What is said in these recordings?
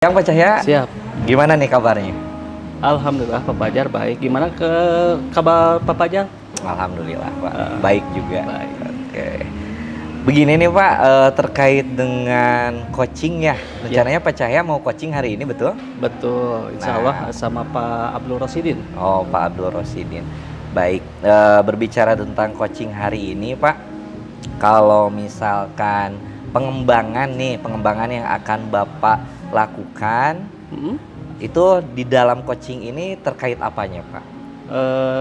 Yang Pak Cahya, Siap. gimana nih kabarnya? Alhamdulillah Pak Fajar baik. Gimana kabar Pak Fajar? Alhamdulillah Pak, baik juga. Baik. Oke. Begini nih Pak, terkait dengan coaching ya. Rencananya Pak Cahya mau coaching hari ini, betul? Betul. Insya Allah sama Pak Abdul Rosidin. Oh, Pak Abdul Rosidin. Baik, berbicara tentang coaching hari ini Pak, kalau misalkan pengembangan yang akan Bapak lakukan, itu di dalam coaching ini terkait apanya Pak?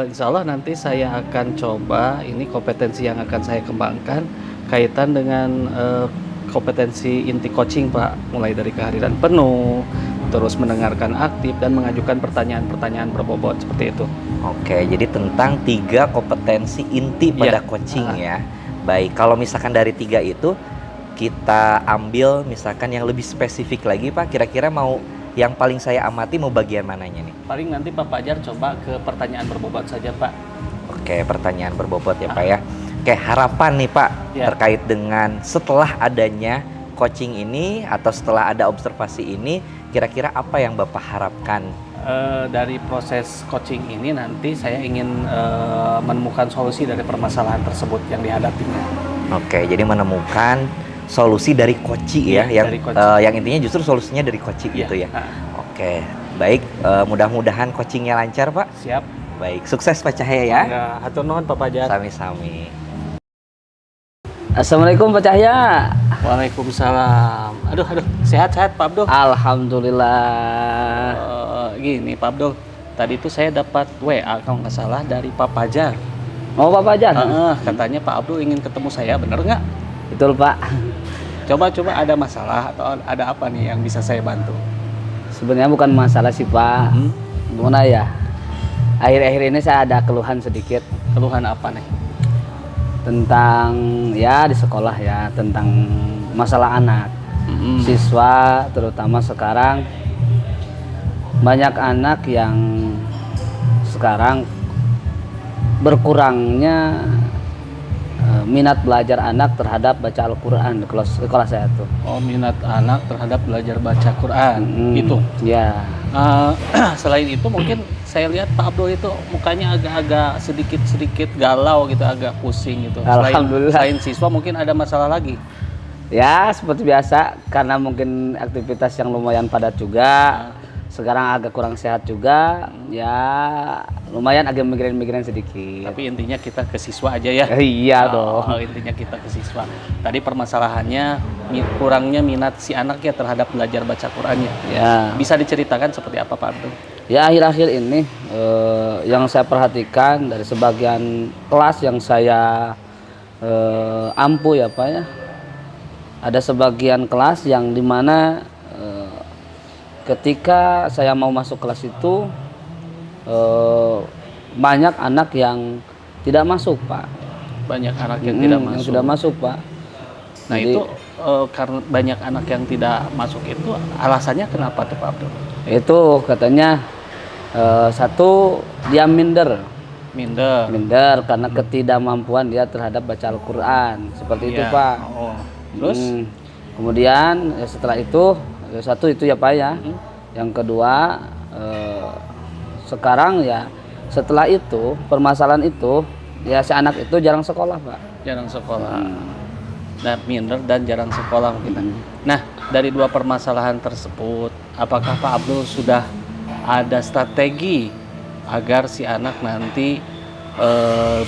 Insya Allah nanti saya akan coba ini kompetensi yang akan saya kembangkan kaitan dengan kompetensi inti coaching Pak, mulai dari kehadiran penuh, terus mendengarkan aktif dan mengajukan pertanyaan-pertanyaan berbobot seperti itu. Oke, jadi tentang 3 kompetensi inti pada coaching ya. Baik, kalau misalkan dari 3 itu kita ambil misalkan yang lebih spesifik lagi Pak, kira-kira mau yang paling saya amati mau bagian mananya nih? Paling nanti Pak Fajar coba ke pertanyaan berbobot saja Pak. Oke, pertanyaan berbobot ya Pak ya. Oke, harapan nih Pak terkait dengan setelah adanya coaching ini atau setelah ada observasi ini, kira-kira apa yang Bapak harapkan? Dari proses coaching ini nanti saya ingin menemukan solusi dari permasalahan tersebut yang dihadapinya. Oke, jadi menemukan solusi dari coaching ya, yang intinya justru solusinya dari coaching gitu ya. Oke, baik, mudah-mudahan coachingnya lancar Pak. Siap. Baik, sukses Pak Cahya ya. Hatur nuhun Pak Fajar. Sami-sami. Assalamualaikum Pak Cahya. Waalaikumsalam. Aduh, sehat-sehat Pak Abdul. Alhamdulillah. Gini Pak Abdul, tadi itu saya dapat WA kalau nggak salah dari Pak Fajar. Mau Pak Fajar? Katanya Pak Abdul ingin ketemu saya, bener nggak? Betul Pak. Coba ada masalah atau ada apa nih yang bisa saya bantu? Sebenarnya bukan masalah sih Pak. Gimana ya? Akhir-akhir ini saya ada keluhan sedikit. Keluhan apa nih? Tentang ya di sekolah ya, tentang masalah anak. Siswa terutama sekarang banyak anak yang sekarang berkurangnya minat belajar anak terhadap baca Al-Quran di sekolah saya tuh. Oh, minat anak terhadap belajar baca Quran itu? Ya. Selain itu mungkin saya lihat Pak Abdul itu mukanya agak-agak sedikit galau gitu, agak pusing gitu. Alhamdulillah. Selain siswa mungkin ada masalah lagi? Ya seperti biasa, karena mungkin aktivitas yang lumayan padat juga. Sekarang agak kurang sehat juga, ya lumayan agak migrain sedikit. Tapi intinya kita ke siswa aja ya. Iya dong. Intinya kita ke siswa. Tadi permasalahannya kurangnya minat si anak ya terhadap belajar baca Qurannya. Ya. Bisa diceritakan seperti apa Pak Abdul? Ya akhir-akhir ini yang saya perhatikan dari sebagian kelas yang saya ampu ya Pak ya. Ada sebagian kelas yang dimana ketika saya mau masuk kelas itu banyak anak yang tidak masuk Pak. Banyak anak yang tidak masuk. Yang tidak masuk Pak. Nah jadi, itu karena banyak anak yang tidak masuk itu alasannya kenapa tuh Pak Abdul? Itu katanya satu dia minder karena ketidakmampuan dia terhadap baca Al-Quran seperti itu Pak. Terus kemudian setelah itu satu itu ya Pak ya. Yang kedua sekarang ya setelah itu permasalahan itu ya si anak itu jarang sekolah Pak. Jarang sekolah. Nah, minder dan jarang sekolah mungkin. Nah, dari dua permasalahan tersebut, apakah Pak Abdul sudah ada strategi agar si anak nanti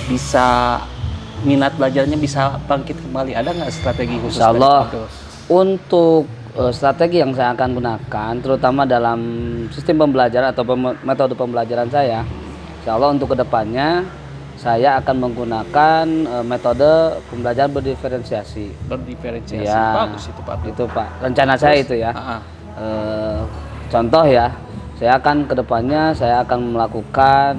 bisa minat belajarnya bisa bangkit kembali? Ada nggak strategi khusus Insya Allah, dari Pak Abdul? untuk strategi yang saya akan gunakan terutama dalam sistem pembelajaran atau metode pembelajaran saya, insya Allah untuk kedepannya saya akan menggunakan metode pembelajaran berdiferensiasi. Ya, bagus itu Pak Abdul. Itu Pak, rencana saya itu ya. Contoh ya, saya akan kedepannya saya akan melakukan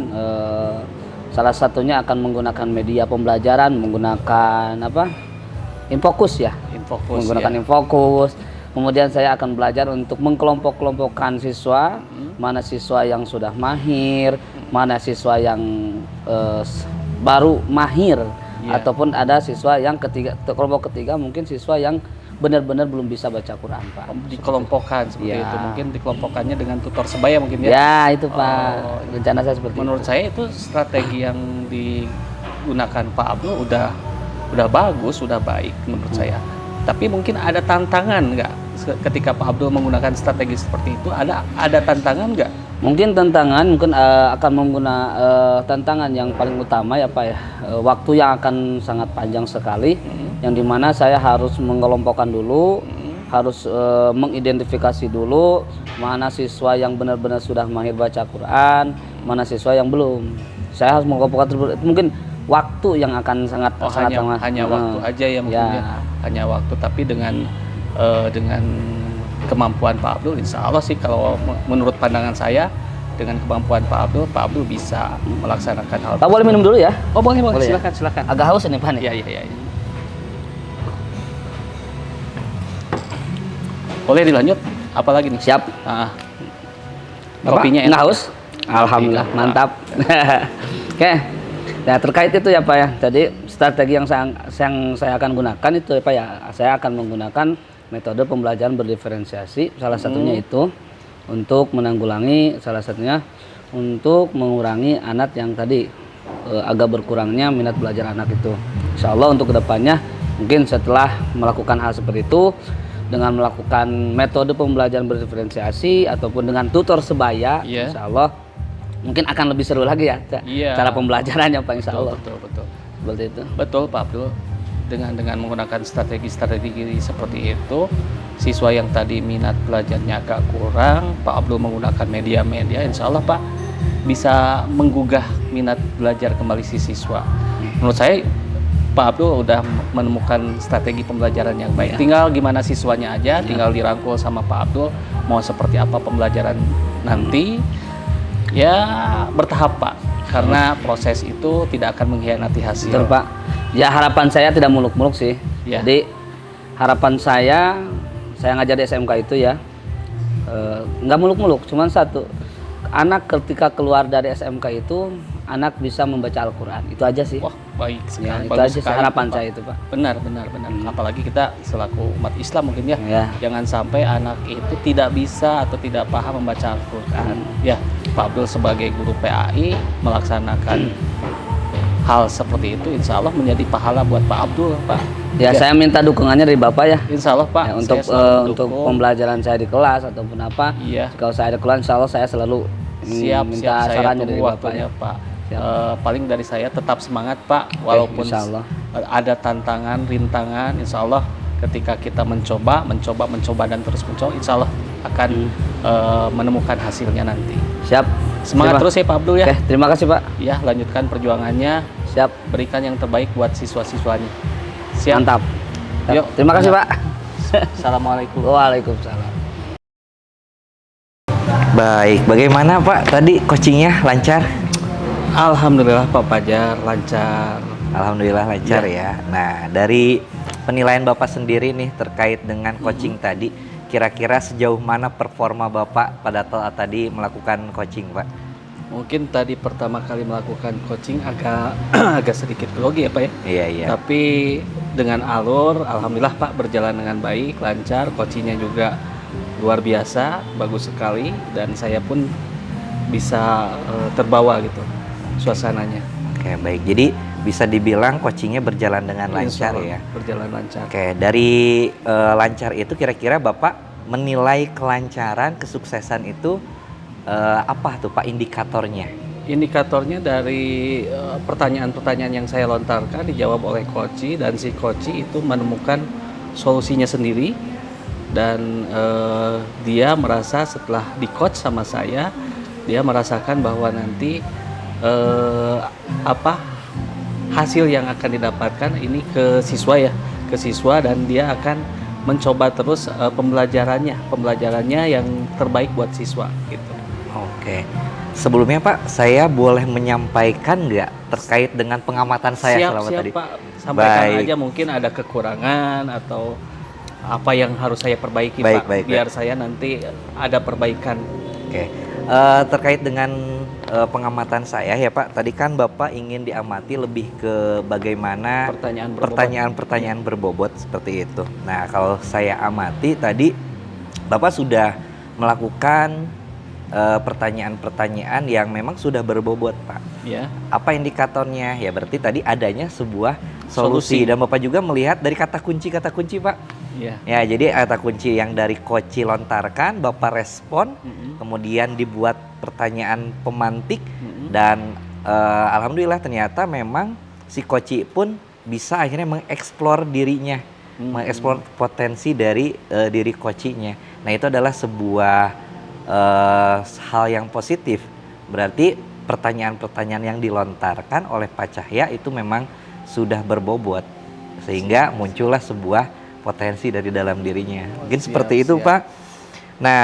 salah satunya akan menggunakan media pembelajaran, menggunakan Infokus ya. Menggunakan Infokus. Kemudian saya akan belajar untuk mengkelompok-kelompokkan siswa, mana siswa yang sudah mahir, mana siswa yang baru mahir, ataupun ada siswa yang kelompok ketiga mungkin siswa yang benar-benar belum bisa baca Quran, Pak. Dikelompokkan seperti Ya. itu, mungkin dikelompokkannya dengan tutor sebaya mungkin ya. Ya, itu Pak. Oh. Rencana saya seperti Menurut itu. saya itu strategi yang digunakan Pak Abdul udah bagus, udah baik menurut saya. Tapi mungkin ada tantangan nggak ketika Pak Abdul menggunakan strategi seperti itu? Ada tantangan nggak? Mungkin tantangan akan menggunakan tantangan yang paling utama ya Pak ya. Waktu yang akan sangat panjang sekali, yang dimana saya harus mengelompokkan dulu, harus mengidentifikasi dulu mana siswa yang benar-benar sudah mahir baca Quran, mana siswa yang belum. Saya harus mengelompokkan terlebih. Mungkin waktu yang akan sangat hanya waktu aja ya mungkin ya. Hanya waktu, tapi dengan kemampuan Pak Abdul, insya Allah sih kalau menurut pandangan saya, dengan kemampuan Pak Abdul bisa melaksanakan hal Pak boleh minum dulu ya? Oh boleh, Boleh ya? silakan. Agak haus ini Pak nih. Iya. Boleh dilanjut? Apalagi nih? Siap. Bapak, Kopinya nggak haus? Alhamdulillah, Kopi, mantap. Oke. Nah, terkait itu ya Pak ya. Jadi strategi yang saya akan gunakan itu ya Pak ya. Saya akan menggunakan metode pembelajaran berdiferensiasi. Salah satunya itu untuk menanggulangi, salah satunya untuk mengurangi anak yang tadi agak berkurangnya minat belajar anak itu. Insya Allah untuk kedepannya mungkin setelah melakukan hal seperti itu, dengan melakukan metode pembelajaran berdiferensiasi ataupun dengan tutor sebaya, insya Allah mungkin akan lebih seru lagi ya cara pembelajarannya Pak, insya Allah. Betul. Seperti itu. Betul Pak Abdul. Dengan menggunakan strategi seperti itu, siswa yang tadi minat belajarnya agak kurang, Pak Abdul menggunakan media-media, insya Allah Pak bisa menggugah minat belajar kembali si siswa. Menurut saya Pak Abdul udah menemukan strategi pembelajaran yang baik. Tinggal gimana siswanya aja, tinggal dirangkul sama Pak Abdul mau seperti apa pembelajaran nanti. Ya bertahap Pak, karena proses itu tidak akan mengkhianati hasil. Betul Pak. Ya harapan saya tidak muluk-muluk sih. Ya. Jadi harapan saya ngajar di SMK itu ya nggak muluk-muluk, cuman satu, anak ketika keluar dari SMK itu anak bisa membaca Al-Quran, itu aja sih. Wah baik sekali. Ya, itu aja sih harapan saya itu Pak. Benar. Apalagi kita selaku umat Islam mungkin ya, jangan sampai anak itu tidak bisa atau tidak paham membaca Al-Quran. Ya, Pak Abdul sebagai guru PAI melaksanakan hal seperti itu, insya Allah menjadi pahala buat Pak Abdul, Pak. Ya, saya minta dukungannya dari Bapak ya. Insya Allah Pak. Ya, untuk pembelajaran saya di kelas ataupun apa. Iya. Kalau saya ada kelas, insya Allah saya selalu minta saya sarannya tunggu dari Bapak waktunya ya. Pak. Paling dari saya tetap semangat Pak, walaupun insya Allah. ada tantangan, rintangan, insya Allah ketika kita mencoba dan terus mencoba, insya Allah akan menemukan hasilnya nanti. Siap. Semangat terus ya Pak Abdul ya. Oke, terima kasih Pak. Ya, lanjutkan perjuangannya. Siap. Berikan yang terbaik buat siswa-siswanya. Siap. Mantap. Yuk. Terima kasih Pak. Assalamualaikum. Waalaikumsalam. Baik, bagaimana Pak tadi coachingnya lancar? Alhamdulillah Pak Fajar lancar. Alhamdulillah lancar ya. Nah, dari penilaian Bapak sendiri nih terkait dengan coaching tadi, kira-kira sejauh mana performa Bapak pada tadi melakukan coaching, Pak? Mungkin tadi pertama kali melakukan coaching agak sedikit grogi ya Pak ya. Iya. Tapi dengan alur, alhamdulillah Pak berjalan dengan baik, lancar. Coachingnya juga luar biasa, bagus sekali, dan saya pun bisa terbawa gitu suasananya. Oke, baik. Jadi bisa dibilang coachingnya berjalan dengan lancar ya. Berjalan lancar. Oke, dari lancar itu kira-kira Bapak menilai kelancaran, kesuksesan itu apa tuh Pak indikatornya? Indikatornya dari pertanyaan-pertanyaan yang saya lontarkan dijawab oleh coach, dan si coach itu menemukan solusinya sendiri, dan dia merasa setelah di coach sama saya, dia merasakan bahwa nanti hasil yang akan didapatkan ini ke siswa dan dia akan mencoba terus pembelajarannya yang terbaik buat siswa gitu. Oke. Sebelumnya Pak, saya boleh menyampaikan nggak terkait dengan pengamatan saya selama tadi? Siap Pak, sampaikan aja, mungkin ada kekurangan atau apa yang harus saya perbaiki Pak, biar saya nanti ada perbaikan. Oke. Terkait dengan pengamatan saya ya Pak, tadi kan Bapak ingin diamati lebih ke bagaimana Pertanyaan berbobot. pertanyaan-pertanyaan berbobot seperti itu. Nah, kalau saya amati tadi Bapak sudah melakukan pertanyaan-pertanyaan yang memang sudah berbobot Pak. Ya. Apa indikatornya? Ya berarti tadi adanya sebuah solusi. Dan Bapak juga melihat dari kata kunci Pak. Ya. Ya, jadi kata kunci yang dari Koci lontarkan, Bapak respon, kemudian dibuat pertanyaan pemantik, dan alhamdulillah ternyata memang si Koci pun bisa akhirnya mengeksplor dirinya, mengeksplor potensi dari diri Kocinya. Nah, itu adalah sebuah hal yang positif. Berarti pertanyaan-pertanyaan yang dilontarkan oleh Pak Cahya itu memang sudah berbobot, sehingga muncullah sebuah potensi dari dalam dirinya. Mungkin seperti itu, Pak. Nah,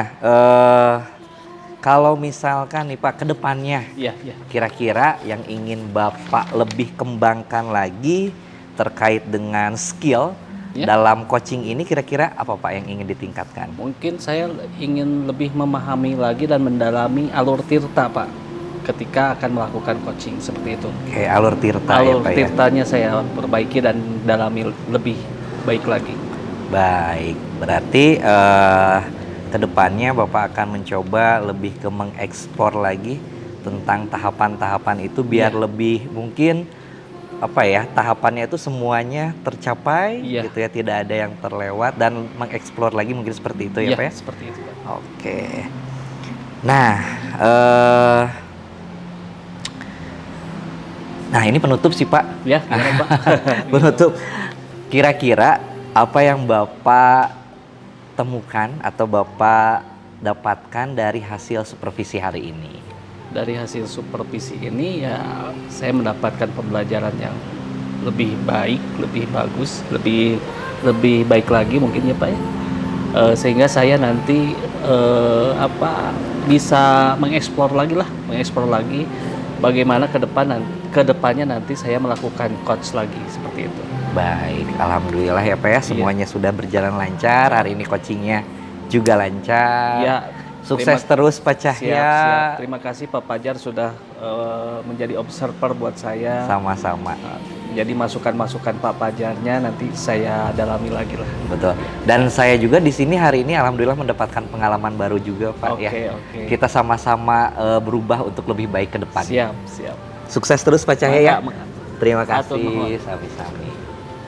kalau misalkan nih Pak, ke depannya, kira-kira yang ingin Bapak lebih kembangkan lagi terkait dengan skill dalam coaching ini, kira-kira apa Pak yang ingin ditingkatkan? Mungkin saya ingin lebih memahami lagi dan mendalami alur tirta Pak, ketika akan melakukan coaching seperti itu. Oke, alur tirta ya Alur Pak tirtanya saya perbaiki dan dalami lebih baik lagi. Baik, berarti kedepannya Bapak akan mencoba lebih ke mengeksplor lagi tentang tahapan-tahapan itu biar lebih mungkin apa ya, tahapannya itu semuanya tercapai gitu ya, tidak ada yang terlewat, dan mengeksplor lagi mungkin seperti itu ya Pak ya? Seperti itu Pak. Oke. Nah, nah ini penutup sih Pak. Ya, Pak. Penutup. Kira-kira apa yang Bapak temukan atau Bapak dapatkan dari hasil supervisi hari ini? Dari hasil supervisi ini ya saya mendapatkan pembelajaran yang lebih baik, lebih bagus, lebih baik lagi mungkin ya Pak ya. Sehingga saya nanti bisa mengeksplor lagi bagaimana kedepannya nanti saya melakukan coach lagi seperti itu. Baik, alhamdulillah ya Pak ya, semuanya sudah berjalan lancar. Hari ini coachingnya juga lancar. Ya, sukses terus Pak Cahya. Siap. Terima kasih Pak Pajar sudah menjadi observer buat saya. Sama-sama. Jadi masukan-masukan Pak Pajarnya nanti saya dalami lagi lah. Betul. Dan saya juga di sini hari ini alhamdulillah mendapatkan pengalaman baru juga Pak ya. Kita sama-sama berubah untuk lebih baik ke depan. Siap. Sukses terus Pak Cahya ya. Maka. Terima kasih. Sami-sami.